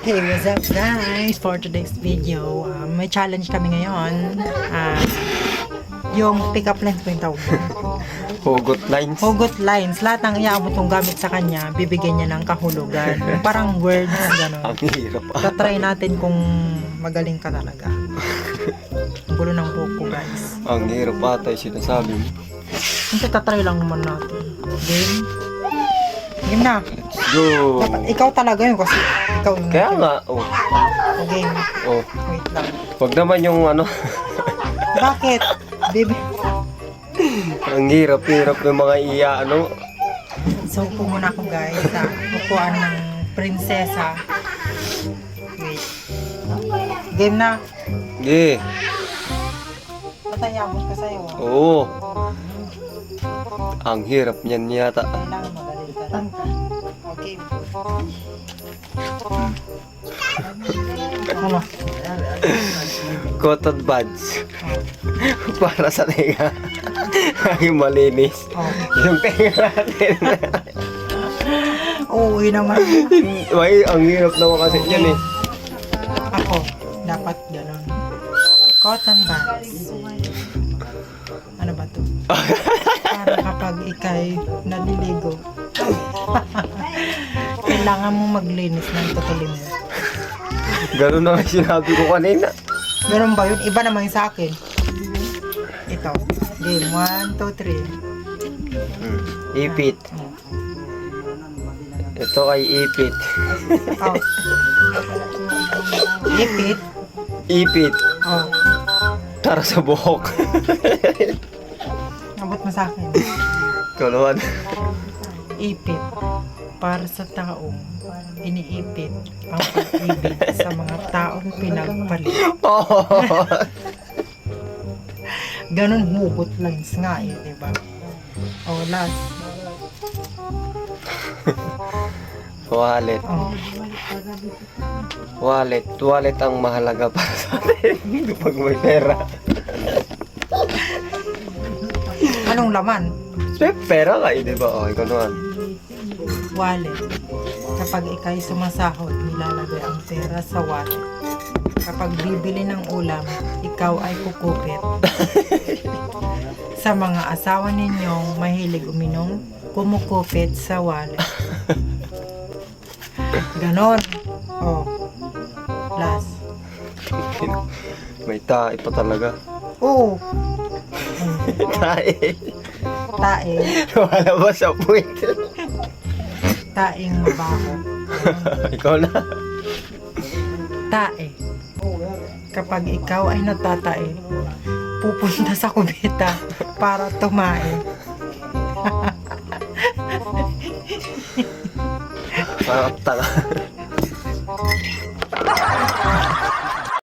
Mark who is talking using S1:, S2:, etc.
S1: Hey, what's up guys? For today's video, may challenge kami ngayon. Yung pick-up lines po yung tawag doon.
S2: Hugot lines.
S1: Hugot lines. Lahat ng iabot kong gamit sa kanya, bibigyan niya ng kahulugan. Parang words, gano'n.
S2: Ang hirap.
S1: Tatry natin kung magaling ka talaga. Ang gulo ng buko guys.
S2: Ang hirap ata yung sinasabi mo.
S1: Hindi, tatry lang naman natin. Game? Game na.
S2: Go!
S1: Dapat ikaw talaga yun kasi ikaw yung...
S2: Kaya nga, oh.
S1: Game.
S2: Oh.
S1: Wait lang.
S2: Wag naman yung ano.
S1: Bakit? Baby.
S2: Ang hirap ng mga ano.
S1: So, upo muna ako guys sa upuan ng prinsesa. Wait. Game na.
S2: Yeah.
S1: Patayabot ka sa'yo.
S2: Oo. Ang hirap niyan yata.
S1: Kailangan magaling ka lang. Okay. Ano?
S2: Cotton buds. Para sa tenga. Yung malinis.
S1: Oh.
S2: Yung tenga natin.
S1: Uuwi naman.
S2: Ay, ang hirap naman kasi yan eh.
S1: Ako, dapat gano'n. Cotton buds. Ano ba to? Para kapag ikay naliligo, kailangan mo maglinis ng tutuli mo.
S2: Ganun na nga sinabi ko kanina.
S1: Ganun ba yun? Iba naman yung sa akin. Ito. Game 1, 2, 3.
S2: Ipit. Ito ay ipit.
S1: Oh. Ipit.
S2: Ipit.
S1: Oh.
S2: Para sa buhok.
S1: Abot mo sa akin.
S2: Kalawan.
S1: Ipit. Para sa taong iniipit ang pag-ibig sa mga taong pinagpalit.
S2: Oh.
S1: Ganun hugot lines nga eh, diba? Oh, last.
S2: Wallet.
S1: Oh.
S2: Wallet ang mahalaga para sa atin. Pag may pera.
S1: Anong laman?
S2: Pera ka eh, di ba? Oh, ikaw naman.
S1: Wallet. Kapag ikay sumasahod, nilalagay ang pera sa wallet. Kapag bibili ng ulam, ikaw ay kukupit. Sa mga asawa ninyong mahilig uminom, kumukupit sa wallet. Ganon. Oh. Last.
S2: May tae pa talaga.
S1: Oo.
S2: Tae.
S1: Tae.
S2: Wala ba sa puwit?
S1: Taeng mabaho.
S2: Ikaw na.
S1: Tae. Kapag ikaw ay natatae, pupunta sa kubeta para tumae.
S2: Parang tanga.